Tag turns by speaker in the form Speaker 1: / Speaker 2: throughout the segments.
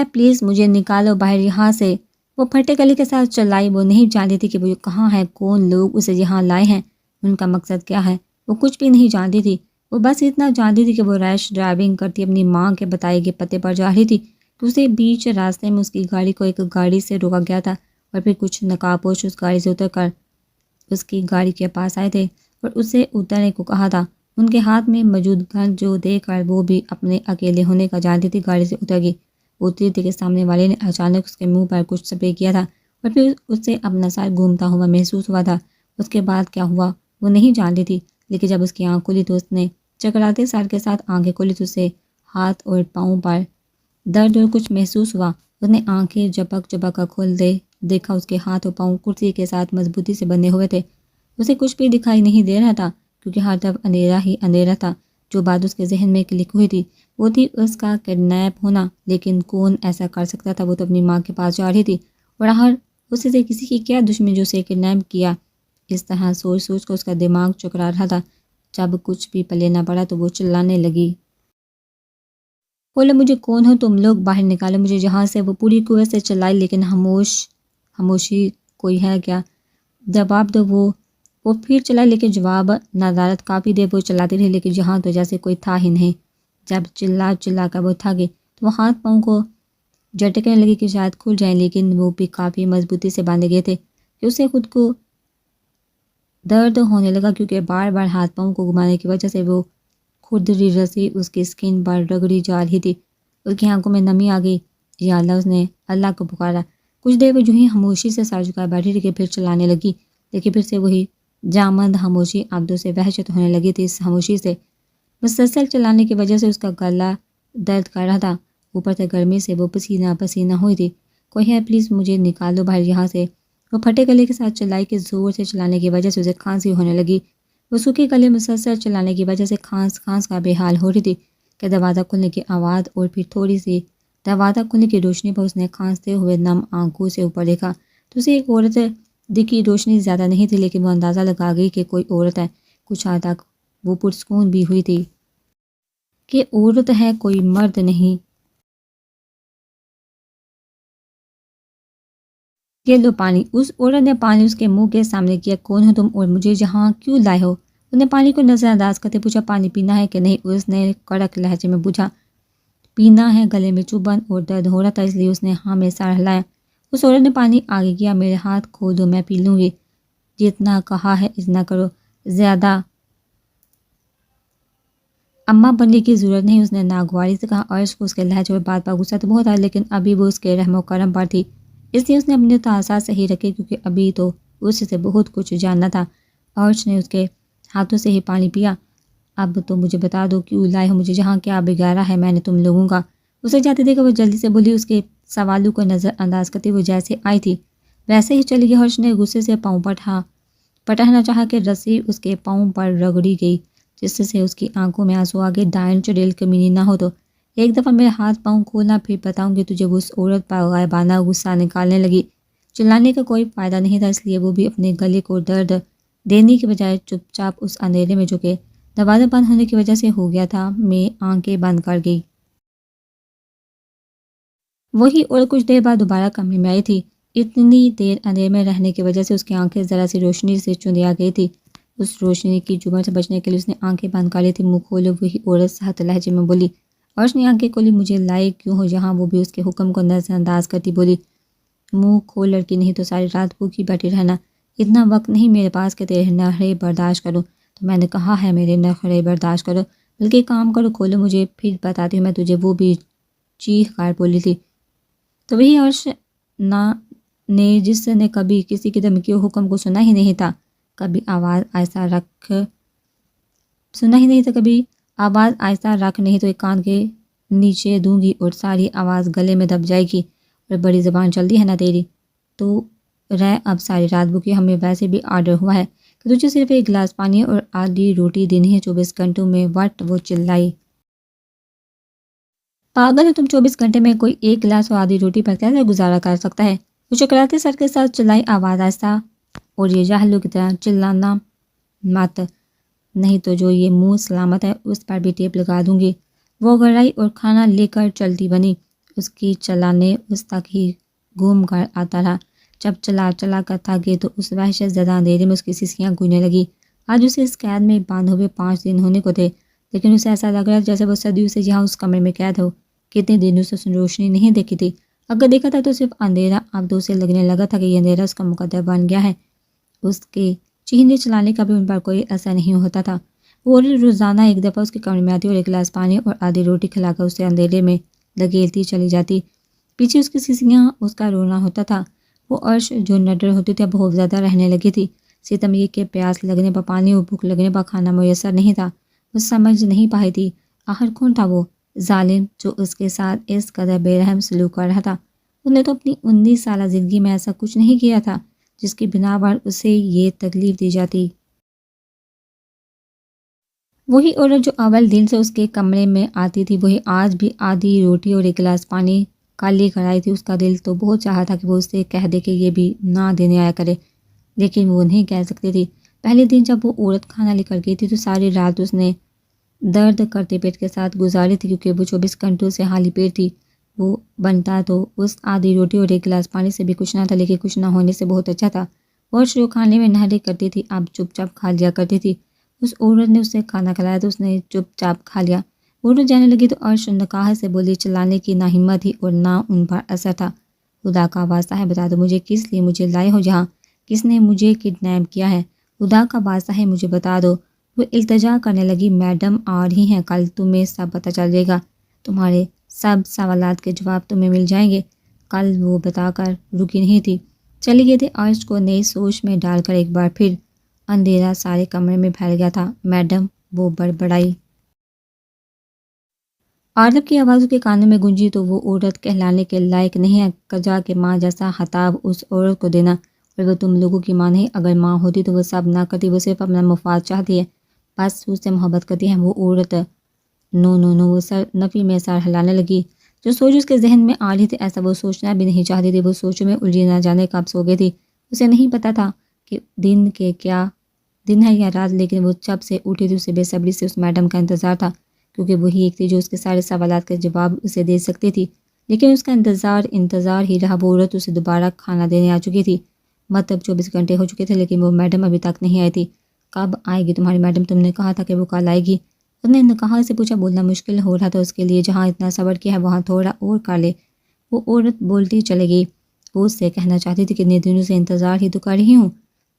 Speaker 1: ہے پلیز مجھے نکالو باہر یہاں سے۔ وہ پھٹے گلے کے ساتھ چلائی۔ وہ نہیں جانتی تھی کہ وہ کہاں ہے، کون لوگ اسے یہاں لائے ہیں، ان کا مقصد کیا ہے۔ وہ کچھ بھی نہیں جانتی تھی۔ وہ بس اتنا جانتی تھی کہ وہ ریش ڈرائیونگ کرتی اپنی ماں کے بتائے گئے پتے پر جا رہی تھی کہ اسے بیچ راستے میں اس کی گاڑی کو ایک گاڑی سے روکا گیا تھا، اور پھر کچھ نقابپوش اس گاڑی سے اتر کر اس کی گاڑی کے پاس آئے تھے اور اسے اترنے کو کہا تھا۔ ان کے ہاتھ میں موجود گن جو دیکھ کر وہ بھی اپنے اکیلے ہونے کا جانتی تھی، گاڑی سے اتر گئی۔ اتری تھی کہ سامنے والے نے اچانک اس کے منہ پر کچھ سپرے کیا تھا اور پھر اسے اپنا سر گھومتا ہوا محسوس ہوا تھا۔ اس کے بعد کیا ہوا وہ نہیں جانتی تھی، لیکن جب اس کی آنکھ کھلی تو اس نے چکراتے سر کے ساتھ آنکھیں کھلی تو اسے ہاتھ اور پاؤں پر درد اور کچھ محسوس ہوا۔ اس نے آنکھیں جھپک جھپک کر کھول دے دیکھا اس کے ہاتھ اور پاؤں کرسی کے ساتھ مضبوطی سے بندھے ہوئے تھے۔ اسے کچھ بھی دکھائی نہیں دے رہا تھا کیونکہ ہر طرف اندھیرا ہی اندھیرا تھا۔ جو بات اس کے ذہن میں کلک ہوئی تھی وہ تھی اس کا کڈنیپ ہونا، لیکن کون ایسا کر سکتا تھا؟ وہ تو اپنی ماں کے پاس جا رہی تھی، اور آخر اس سے کسی کی کیا دشمنی جو اسے کڈنیپ کیا؟ اس طرح سوچ سوچ کر اس کا دماغ چکرا رہا تھا۔ جب کچھ بھی پلے نہ پڑا تو وہ چلانے لگی، بولے مجھے کون ہو تم لوگ، باہر نکالو مجھے یہاں سے۔ وہ پوری قوت سے چلائی لیکن خاموشی کوئی ہے کیا؟ جواب دو۔ وہ پھر چلائی لیکن جواب ندارت۔ کافی دیر وہ چلاتی رہی لیکن یہاں تو جیسے کوئی تھا ہی نہیں۔ جب چلا کر وہ تھک گئی تو وہ ہاتھ پاؤں کو جھٹکنے لگی کہ شاید کھل جائیں، لیکن وہ بھی کافی مضبوطی سے باندھے گئے تھے کہ اسے خود کو درد ہونے لگا، کیونکہ بار بار ہاتھ پاؤں کو گھمانے کی وجہ سے وہ کھردری رسی اس کی اسکن پر رگڑی جا رہی تھی۔ اس کی آنکھوں میں نمی آ گئی۔ یا اللہ، اس نے اللہ کو پکارا۔ کچھ دیر وہ جو ہی خاموشی سے سر جھکائے بیٹھی رہی، پھر چلانے لگی، لیکن پھر سے وہی جامد خاموشی۔ اب تو اسے وحشت ہونے لگی تھی اس خاموشی سے۔ مسلسل چلانے کی وجہ سے اس کا گلا درد کر رہا تھا، اوپر سے گرمی سے وہ پسینہ پسینہ ہوئی تھی۔ کوئی ہے پلیز مجھے نکالو باہر یہاں سے۔ وہ پھٹے گلے کے ساتھ چلائی کہ زور سے چلانے کی وجہ سے اسے کھانسی ہونے لگی۔ وہ سوکھے گلے مسلسل چلانے کی وجہ سے کھانس کا بے حال ہو رہی تھی کہ دروازہ کھلنے کی آواز اور پھر تھوڑی سی دروازہ کھلنے کی روشنی پر اس نے کھانستے ہوئے نم آنکھوں سے اوپر دیکھا تو اسے ایک عورت دکھی۔ روشنی زیادہ نہیں تھی لیکن وہ اندازہ لگا گئی کہ کوئی عورت ہے۔ کچھ حد تک وہ پرسکون بھی ہوئی تھی کہ عورت ہے، کوئی مرد نہیں۔ یہ لو پانی۔ اس عورت نے پانی اس کے منہ کے سامنے کیا۔ کون ہو تم اور مجھے یہاں کیوں لائے ہو؟ اس نے پانی کو نظر انداز کرتے پوچھا، پانی پینا ہے کہ نہیں؟ اس نے کڑک لہجے میں پوچھا۔ پینا ہے۔ گلے میں چبھن اور درد ہو رہا تھا اس لیے اس نے ہاں میں سر ہلایا۔ اس عورت نے پانی آگے کیا۔ میرے ہاتھ کھول دو، میں پی لوں گی۔ جتنا کہا ہے اتنا کرو، زیادہ اماں بننے کی ضرورت نہیں، اس نے ناگواری سے کہا۔ عرش کو اس کے لہجے اور بات پر غصہ تو بہت آیا لیکن ابھی وہ اس کے رحم و کرم پر تھی، اس لیے اس نے اپنے تاثرات صحیح رکھے کیونکہ ابھی تو اس سے بہت کچھ جاننا تھا۔ عرش نے اس کے ہاتھوں سے ہی پانی پیا۔ اب تو مجھے بتا دو کیوں لائے ہو مجھے یہاں، کیا بگاڑا ہے میں نے تم لوگوں کا؟ اسے جاتے دیکھا وہ جلدی سے بولی، اس کے سوالوں کو نظر انداز کرتے وہ جیسے آئی تھی ویسے ہی چلی گئی۔ عرش نے غصے سے پاؤں پٹانا چاہا کہ رسی اس کے پاؤں پر رگڑی گئی جس سے اس کی آنکھوں میں آنسو آ گئے۔ ڈائن چڑیل کمینی نہ ہو تو ایک دفعہ میرے ہاتھ پاؤں کھولنا، پھر بتاؤں گی تجھے۔ وہ اس عورت پر غائبانہ غصہ نکالنے لگی۔ چلانے کا کوئی فائدہ نہیں تھا، اس لیے وہ بھی اپنے گلے کو درد دینے کے بجائے چپ چاپ اس اندھیرے میں جو کہ دروازہ بند ہونے کی وجہ سے ہو گیا تھا میں آنکھیں بند کر گئی۔ وہی اور کچھ دیر بعد دوبارہ کمرے میں آئی تھی۔ اتنی دیر اندھیرے میں رہنے کی وجہ سے اس کی آنکھیں ذرا سی روشنی سے چندیا گئی تھی۔ اس روشنی کی چبھن سے بچنے کے لیے اس نے آنکھیں بند کر لی تھی۔ منہ کھولو، وہی عورت سخت لہجے میں بولی۔ عرش نے آنکھیں کھولی۔ مجھے لائے کیوں ہو یہاں؟ وہ بھی اس کے حکم کو نظر انداز کرتی بولی۔ منہ کھول لڑکی، نہیں تو ساری رات بھوکی بیٹھی رہنا۔ اتنا وقت نہیں میرے پاس کہ تیرے نخرے برداشت کروں، تو میں نے کہا ہے میرے نخرے برداشت کرو، بلکہ کام کرو، کھولو مجھے پھر بتاتی ہوں میں تجھے۔ وہ بھی چیخ کر بولی تھی۔ تو وہی عرش نے جس نے کبھی کسی کی دھمکی و حکم کو سنا ہی نہیں تھا، کبھی آواز آہستہ رکھ نہیں تو ایک کان کے نیچے دوں گی اور ساری آواز گلے میں دب جائے گی۔ اور بڑی زبان چلتی ہے نا تیری، تو رہ اب ساری رات بھوکی۔ ہمیں ویسے بھی آرڈر ہوا ہے کہ تجھے صرف ایک گلاس پانی اور آدھی روٹی دینی ہے 24 گھنٹوں میں۔ وٹ، وہ چلائی، پاگل ہو تم؟ 24 گھنٹے میں کوئی ایک گلاس اور آدھی روٹی پر کیسے گزارا کر سکتا ہے؟ وہ چکراتے سر کے ساتھ چلائی، آواز آہستہ، اور یہ جاہلوں کی طرح چلانا مت، نہیں تو جو یہ منہ سلامت ہے اس پر بھی ٹیپ لگا دوں گی۔ وہ گھرائی اور کھانا لے کر چلتی بنی۔ اس کی چلانے اس تک ہی گھوم کر آتا رہا۔ جب چلا چلا کر تھک گئی تو اس وحشت زدہ اندھیرے میں اس کی سیسیاں گونجنے لگی۔ آج اسے اس قید میں بند ہوئے 5 دن ہونے کو تھے، لیکن اسے ایسا لگ رہا جیسے وہ صدیوں سے یہاں اس کمرے میں قید ہو۔ کتنے دنوں سے اس نے روشنی نہیں دیکھی تھی، اگر دیکھا تھا تو صرف اندھیرا۔ اب تو اسے لگنے لگا تھا کہ یہ اندھیرا اس کا مقدر بن گیا ہے۔ اس کے چہرے چلانے کا بھی ان پر کوئی اثر نہیں ہوتا تھا۔ وہ روزانہ ایک دفعہ اس کے کمرے میں آتی اور ایک گلاس پانی اور آدھی روٹی کھلا کر اسے اندھیرے میں دھکیلتی چلی جاتی۔ پیچھے اس کی سیسیاں اس کا رونا ہوتا تھا۔ وہ عرش جو نڈر ہوتی تھی اب بہت زیادہ رہنے لگی تھی۔ ستم یہ کہ پیاس لگنے پر پانی اور بھوک لگنے پر کھانا میسر نہیں تھا۔ وہ سمجھ نہیں پائی تھی آخر کون تھا وہ ظالم جو اس کے ساتھ اس قدر بے رحم سلوک کر رہا تھا۔ اس نے تو اپنی 19 سالہ زندگی میں ایسا کچھ نہیں کیا تھا جس کی بنا پر اسے یہ تکلیف دی جاتی۔ وہی عورت جو اول دن سے اس کے کمرے میں آتی تھی، وہی آج بھی آدھی روٹی اور ایک گلاس پانی کالی کرائی تھی۔ اس کا دل تو بہت چاہا تھا کہ وہ اسے کہہ دے کہ یہ بھی نہ دینے آیا کرے، لیکن وہ نہیں کہہ سکتی تھی۔ پہلے دن جب وہ عورت کھانا لے کر گئی تھی تو ساری رات اس نے درد کرتے پیٹ کے ساتھ گزاری تھی، کیونکہ وہ 24 گھنٹوں سے خالی پیٹ تھی۔ وہ بنتا تو اس آدھی روٹی اور ایک گلاس پانی سے بھی کچھ نہ تھا، لیکن کچھ نہ ہونے سے بہت اچھا تھا۔ اور جو کھانے میں نہری کرتی تھی اب چپ چاپ کھا لیا کرتی تھی۔ اس عورت نے اسے کھانا کھلایا تو اس نے چپ چاپ کھا لیا۔ عورت جانے لگی تو عرش نکاح سے بولی، چلانے کی نہ ہمت تھی اور نہ ان پر اثر تھا۔ خدا کا واسطہ ہے بتا دو مجھے کس لیے مجھے لائے ہو جہاں، کس نے مجھے کڈنیپ کیا ہے، خدا کا واسطہ ہے مجھے بتا دو۔ وہ التجا کرنے لگی، میڈم آ رہی ہیں، کل تمہیں سب پتہ چل جائے گا، تمہارے سب سوالات کے جواب تمہیں مل جائیں گے۔ کل وہ بتا کر رکی نہیں تھی، چلی گئی تھی۔ عرش کو نئی سوچ میں ڈال کر ایک بار پھر اندھیرا سارے کمرے میں پھیل گیا تھا۔ میڈم، وہ بڑبڑائی۔ عارف کی آواز کے کانوں میں گونجی تو وہ عورت کہلانے کے لائق نہیں ہے۔ کجا کہ ماں جیسا خطاب اس عورت کو دینا، اور وہ تم لوگوں کی ماں نہیں۔ اگر ماں ہوتی تو وہ سب نہ کرتی، وہ صرف اپنا مفاد چاہتی ہے، بس اس سے محبت کرتی ہے وہ عورت۔ نو نو نو، وہ سر نفی میں سر ہلانے لگی۔ جو سوچ اس کے ذہن میں آ رہی تھی ایسا وہ سوچنا بھی نہیں چاہتی تھی۔ وہ سوچوں میں الجھی نہ جانے کب سو گئی تھی۔ اسے نہیں پتا تھا کہ دن کے کیا دن ہے یا رات، لیکن وہ جب سے اٹھی تھی اسے بے صبری سے اس میڈم کا انتظار تھا، کیونکہ وہی ایک تھی جو اس کے سارے سوالات کے جواب اسے دے سکتی تھی۔ لیکن اس کا انتظار ہی رہا۔ وہ عورت اسے دوبارہ کھانا دینے آ چکی تھی۔ مطلب 24 گھنٹے ہو چکے تھے، لیکن وہ میڈم ابھی تک نہیں آئی تھی۔ کب آئے گی تمہاری میڈم؟ تم نے کہا تھا کہ وہ کل آئے گی۔ اس نے نکاح سے پوچھا۔ بولنا مشکل ہو رہا تھا اس کے لیے، جہاں اتنا صبر کیا ہے وہاں تھوڑا اور کر لے۔ وہ عورت بولتی چلے گئی۔ وہ اس سے کہنا چاہتی تھی کتنے دنوں سے انتظار ہی تو کر رہی ہوں،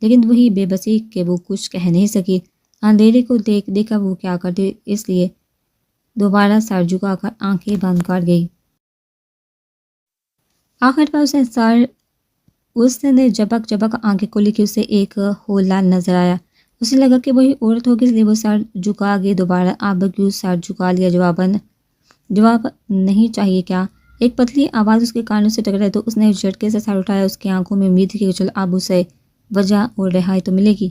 Speaker 1: لیکن وہی بے بسی کہ وہ کچھ کہہ نہیں سکی۔ اندھیرے کو دیکھ دیکھا وہ کیا کرتی، اس لیے دوبارہ سر جھکا کر آنکھیں بند کر گئی۔ آخر پر اس نے جبک آنکھیں کھولی کہ اسے ایک ہولہ نظر آیا۔ اسے لگا کہ وہی عورت ہوگی، اس لیے وہ سر جھکا گئی دوبارہ۔ اب کیوں سر جھکا لیا؟ جواب نہیں چاہیے کیا؟ ایک پتلی آواز اس کے کانوں سے ٹکرائی تو اس نے جھٹکے سے سر اٹھایا۔ اس کی آنکھوں میں امید تھی کہ چل اب اسے وجہ اور رہائی تو ملے گی۔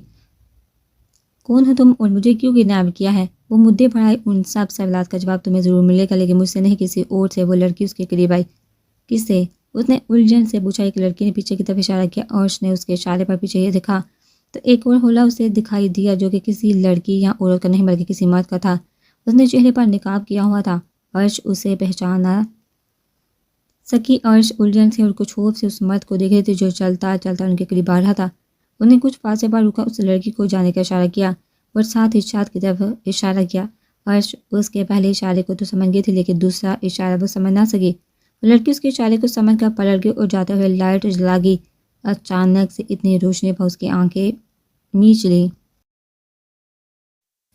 Speaker 1: کون ہو تم اور مجھے کیوں کڈنیپ کیا ہے؟ وہ مدعے بڑھائے، ان سب سوالات کا جواب تمہیں ضرور ملے گا، لیکن مجھ سے نہیں، کسی اور سے۔ وہ لڑکی اس کے قریب آئی۔ کس سے؟ اس نے الجھن سے پوچھا۔ ایک لڑکی نے پیچھے کی طرف اشارہ کیا۔ عرش نے اس کے اشارے پر پیچھے یہ دیکھا تو ایک اور حولہ اسے دکھائی دیا، جو کہ کسی لڑکی یا عورت کا نہیں بلکہ کسی مرد کا تھا۔ اس نے چہرے پر نقاب کیا ہوا تھا۔ عرش اسے پہچان نہ سکی۔ عرش الجھن سے اور کچھ خوف سے اس مرد کو دیکھ رہی تھی جو چلتا چلتا ان کے قریب آ رہا تھا۔ انہیں کچھ فاصلے پر رکا، اس لڑکی کو جانے کا اشارہ کیا اور ساتھ ہی چھت کی طرف اشارہ کیا۔ عرش اس کے پہلے اشارے کو تو سمجھ گئی تھی، لیکن دوسرا اشارہ وہ سمجھ نہ سکی۔ وہ لڑکی اس کے اشارے کو سمجھ کر پلٹ گئی اور جاتے ہوئے لائٹ جلا گئی۔ اچانک سے اتنی روشنی پر اس کی آنکھیں میچ لی۔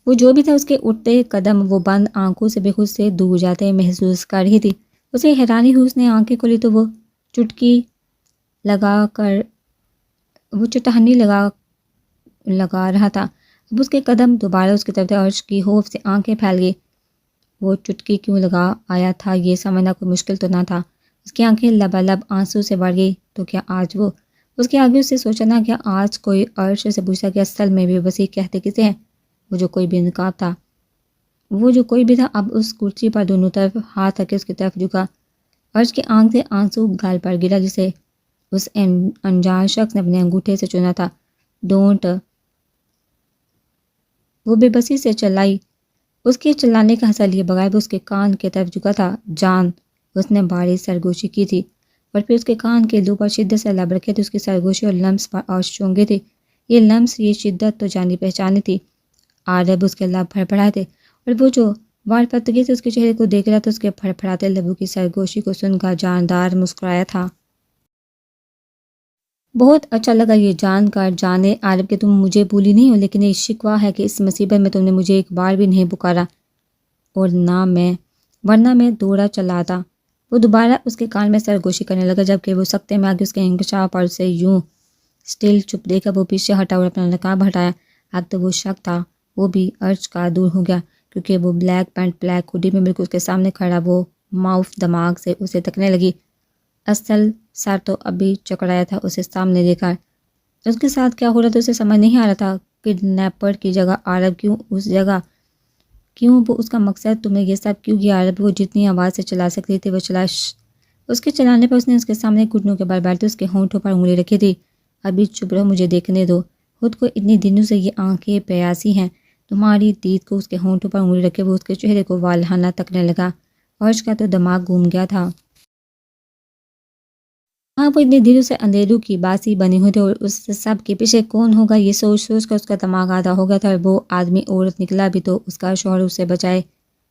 Speaker 1: وہ جو بھی تھا اس کے اٹھتے قدم وہ بند آنکھوں سے بے خود سے دور جاتے محسوس کر رہی تھی۔ اسے حیرانی ہوئی۔ اس نے آنکھیں کھولی تو وہ چٹہنی لگا رہا تھا۔ اب اس کے قدم دوبارہ اس کی طرف تھے۔ عرش کی خوف سے آنکھیں پھیل گئی۔ وہ چٹکی کیوں لگا آیا تھا یہ سمجھنا کوئی مشکل تو نہ تھا۔ اس کی آنکھیں لبالب آنسو سے بھر گئی۔ تو کیا آج وہ اس کے آگے اسے سوچا نہ کیا آج کوئی عرش سے پوچھتا کہ اصل میں بے بسی کہتے کسے ہیں؟ وہ جو کوئی بے نقاب تھا، وہ جو کوئی بھی تھا، اب اس کرسی پر دونوں طرف ہاتھ رکھے اس کی طرف جھکا۔ عرش کی آنکھ سے آنسو گال پر گرا جسے اس انجان شخص نے اپنے انگوٹھے سے چنا تھا۔ ڈونٹ۔ وہ بے بسی سے چلائی۔ اس کے چلانے کا حصہ لیے بغیر وہ اس کے کان کی طرف جھکا تھا۔ جان۔ اس نے باری سرگوشی کی تھی اور پھر اس کے کان کے لو پر شدت سے لب رکھے تھے. اس کی سرگوشی اور لمس پر اور چونگے تھے. یہ لمس، یہ شدت تو جانی پہچانی تھی. عارب اس کے لب پھڑپڑائے تھے اور وہ جو وار پتگی سے اس کے چہرے کو دیکھ رہا تھا اس کے پھڑپڑاتے لبوں کی سرگوشی کو سن کر جاندار مسکرایا تھا. بہت اچھا لگا یہ جان کر جانے عارب کہ تم مجھے بھولی نہیں ہو، لیکن یہ شکوہ ہے کہ اس مصیبت میں تم نے مجھے ایک بار بھی نہیں پکارا اور نہ میں، ورنہ میں دوڑا چلا آتا. وہ دوبارہ اس کے کان میں سرگوشی کرنے لگا جبکہ وہ سکتے میں آگے اس کے انکشاف پر اسے یوں سٹل چپ دے کر وہ پیچھے ہٹا اور اپنا نقاب ہٹایا. اب تو وہ شک تھا وہ بھی ارج کا دور ہو گیا کیونکہ وہ بلیک پینٹ بلیک ہوڈی میں بالکل اس کے سامنے کھڑا وہ معاف دماغ سے اسے تکنے لگی. اصل سر تو ابھی چکرایا تھا اسے سامنے لے کر. اس کے ساتھ کیا ہو رہا تھا اسے سمجھ نہیں آ رہا تھا. کڈنیپر کی جگہ عارب کیوں اس جگہ، کیوں وہ اس کا مقصد، تمہیں یہ سب کیوں کیا عارب؟ وہ جتنی آواز سے چلا سکتی تھی وہ چلا. اس کے چلانے پر اس نے اس کے سامنے گھٹنوں کے بل بیٹھے اس کے ہونٹوں پر انگلی رکھی تھی. ابھی چپ رہو، مجھے دیکھنے دو. خود کو اتنی دنوں سے یہ آنکھیں پیاسی ہیں تمہاری دید کو. اس کے ہونٹوں پر انگلی رکھے وہ اس کے چہرے کو والہانہ تکنے لگا. عرش کا تو دماغ گھوم گیا تھا. ہاں وہ اتنے دنوں سے اندھیروں کی باسی بنی ہوئی تھی اور اس سب کے پیچھے کون ہوگا یہ سوچ سوچ کر اس کا دماغ آدھا ہو گیا تھا. اور وہ آدمی عورت نکلا بھی تو اس کا شوہر اسے بچائے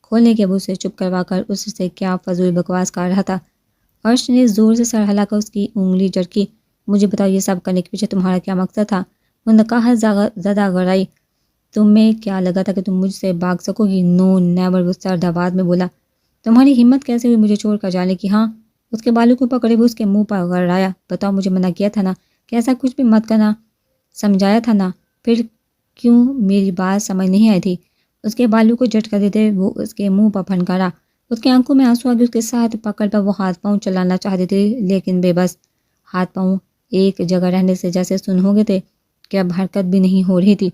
Speaker 1: کھولنے کے، وہ اسے چپ کروا کر اس سے کیا فضول بکواس کر رہا تھا. عرش نے زور سے سر ہلا کر اس کی انگلی جھٹکی. مجھے بتاؤ یہ سب کرنے کے پیچھے تمہارا کیا مقصد تھا؟ وہ نقاہت زدہ گرائی. تمہیں کیا لگا تھا کہ تم مجھ سے بھاگ سکو گی؟ نو نیور، وہ سرد آواز میں بولا. تمہاری ہمت کیسے ہوئی مجھے چھوڑ کر جانے کی؟ ہاں، اس کے بالوں کو پکڑے وہ اس کے منہ پر گڑایا. بتاؤ، مجھے منع کیا تھا نا کہ ایسا کچھ بھی مت کرنا، سمجھایا تھا نا؟ پھر کیوں میری بات سمجھ نہیں آئی تھی؟ اس کے بالوں کو جھٹکا دیتے وہ اس کے منہ پر پھنکارا. اس کی آنکھوں میں آنسو آ گئے. اس کے ساتھ پکڑ پر وہ ہاتھ پاؤں چلانا چاہتے تھے لیکن بے بس. ہاتھ پاؤں ایک جگہ رہنے سے جیسے سن ہو گئے تھے کہ اب حرکت بھی نہیں ہو رہی تھی.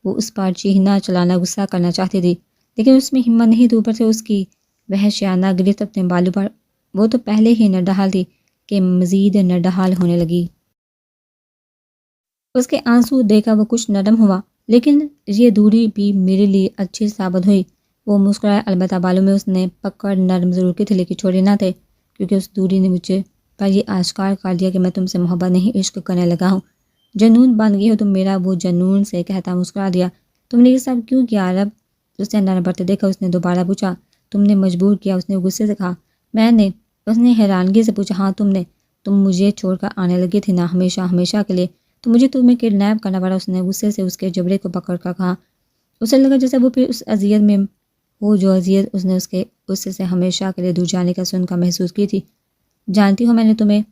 Speaker 1: وہ اس پر چیخنا چلانا غصہ کرنا چاہتی تھی لیکن اس میں ہمت نہیں تھی. اوپر سے اس کی وحشیانہ گرفت اپنے بالوں پر. وہ تو پہلے ہی نڈھال تھی کہ مزید نڈھال ہونے لگی. اس کے آنسو دیکھا وہ کچھ نرم ہوا. لیکن یہ دوری بھی میرے لیے اچھی ثابت ہوئی. وہ مسکرایا. البتہ بالوں میں اس نے پکڑ نرم ضرور کی تھی لیکن چھوڑے نہ تھے کیونکہ اس دوری نے مجھے پر یہ آشکار کر دیا کہ میں تم سے محبت نہیں عشق کرنے لگا ہوں. جنون بن گئی ہو تم میرا. وہ جنون سے کہتا مسکرا دیا. تم نے یہ سب کیوں کیا عرب؟ اس نے نرم بڑھتے دیکھا. اس نے دوبارہ پوچھا. تم نے مجبور کیا. اس نے غصے سے کہا. میں نے؟ اس نے حیرانگی سے پوچھا. ہاں تم نے. تم مجھے چھوڑ کر آنے لگی تھی نا ہمیشہ ہمیشہ کے لیے، تو مجھے تمہیں کڈنیپ کرنا پڑا. اس نے غصے سے اس کے جبڑے کو پکڑ کر کہا. اسے لگا جیسے وہ پھر اس اذیت میں ہو جو اذیت اس نے اس سے ہمیشہ کے لیے دور جانے کا سن کر محسوس کی تھی. جانتی ہو میں نے تمہیں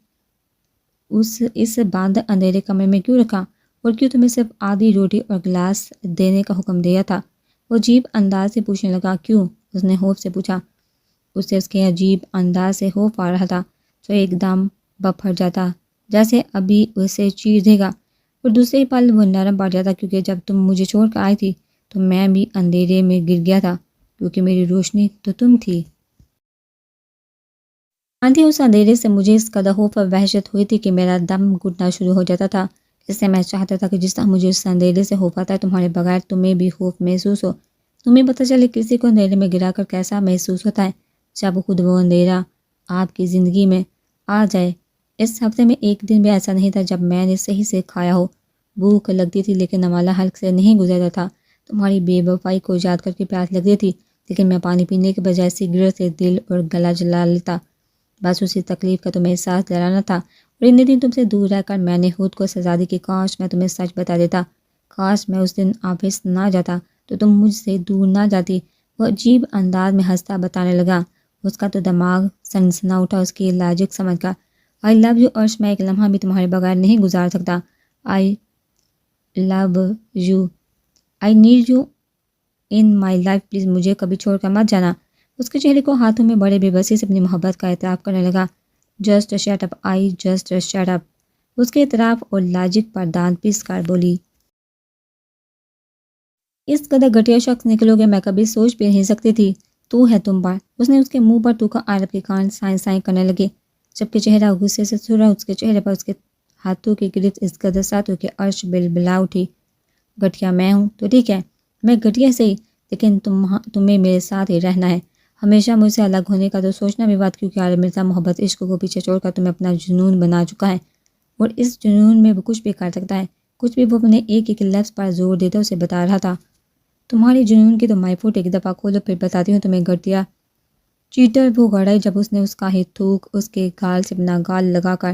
Speaker 1: اس بند اندھیرے کمرے میں کیوں رکھا اور کیوں تمہیں صرف آدھی روٹی اور گلاس دینے کا حکم دیا تھا؟ وہ عجیب انداز سے پوچھنے لگا. کیوں؟ اس نے خوف سے پوچھا. اسے اس کے عجیب انداز سے خوف آ رہا تھا تو ایک دم بپھر جاتا جیسے ابھی اسے چیر دے گا اور دوسرے پل وہ نرم پڑ جاتا کیونکہ جب تم مجھے چھوڑ کر آئی تھی تو میں بھی اندھیرے میں گر گیا تھا کیونکہ میری روشنی تو تم تھی. آندھی اس اندھیرے سے مجھے اس قدر خوف اور وحشت ہوئی تھی کہ میرا دم گھٹنا شروع ہو جاتا تھا. اس سے میں چاہتا تھا کہ جس طرح مجھے اس اندھیرے سے خوف آتا ہے تمہارے بغیر تمہیں بھی خوف محسوس ہو. تمہیں پتہ چلے کسی کو اندھیرے میں گرا کر کیسا محسوس ہوتا ہے جب خود وہ اندھیرا آپ کی زندگی میں آ جائے. اس ہفتے میں ایک دن بھی ایسا نہیں تھا جب میں نے صحیح سے کھایا ہو. بھوک لگتی تھی لیکن نوالہ حلق سے نہیں گزرتا تھا. تمہاری بے وفائی کو یاد کر کے پیاس لگتی تھی لیکن میں پانی پینے کے بجائے سگریٹ سے دل اور گلا جلا لیتا. بس اسی تکلیف کا تمہیں احساس دلانا تھا. اور اتنے دن تم سے دور رہ کر میں نے خود کو سزا دی کہ کاش میں تمہیں سچ بتا دیتا. کاش میں اس دن آفس نہ جاتا تو تم مجھ سے دور نہ جاتی. وہ عجیب انداز میں ہنستا بتانے لگا. اس کا تو دماغ سنسنا اٹھا اس کی لاجک سمجھ کر. آئی لو یو عرش، میں ایک لمحہ بھی تمہارے بغیر نہیں گزار سکتا. I love you, I need you in my life, please مجھے کبھی چھوڑ کر مت جانا. اس کے چہرے کو ہاتھوں میں بڑے بے بسی سے اپنی محبت کا اعتراف کرنے لگا. Just shut up, I just shut up. اس کے اعتراف اور لاجک پر دانت پیس کر بولی. اس قدر گھٹیا شخص نکلو گے میں کبھی سوچ بھی نہیں سکتی تھی. تو ہے تم پر. اس نے اس کے منہ پر تھوکا. عارب کے کان سائیں سائیں کرنے لگے جبکہ چہرہ غصے سے سرخ. اس کے چہرے پر اس کے ہاتھوں کی گرفت اس قدر سخت ہو کہ عرش بلبلا اٹھی. گھٹیا میں ہوں تو ٹھیک ہے، میں گھٹیا صحیح، لیکن تمہیں میرے ساتھ ہی رہنا ہے. ہمیشہ مجھ سے الگ ہونے کا تو سوچنا بھی بات، کیونکہ عالم مرزا محبت عشق کو پیچھے چھوڑ کر تمہیں اپنا جنون بنا چکا ہے، اور اس جنون میں وہ کچھ بھی کر سکتا ہے، کچھ بھی۔ وہ اپنے ایک ایک لفظ پر زور دیتے اسے بتا رہا تھا، تمہاری جنون کی تو مائی فوٹ ایک دفعہ کھولو پھر بتاتی ہوں تمہیں گھٹیا چیٹر۔ وہ گڑائی جب اس نے اس کا ہی تھوک اس کے گال سے اپنا گال لگا کر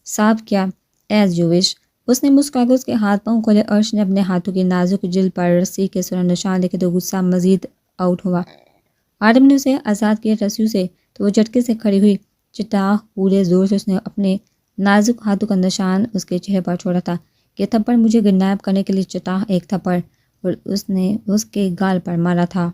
Speaker 1: صاف کیا، ایز یو وش۔ اس نے مسکرا کر اس کے ہاتھ پاؤں کھولے، عرش نے اپنے ہاتھوں کی نازک جلد پر رسی کے سر نشان دیکھے تو غصہ مزید آؤٹ ہوا۔ آدم نے اسے آزاد کیا رسیوں سے تو وہ جھٹکے سے کھڑی ہوئی، چٹاخ پورے زور سے اس نے اپنے نازک ہاتھوں کا نشان اس کے چہرے پر چھوڑا تھا۔ یہ تھپڑ مجھے گڈنیپ کرنے کے لیے چٹاخ ایک تھپڑ، اور اس نے اس کے گال پر مارا تھا۔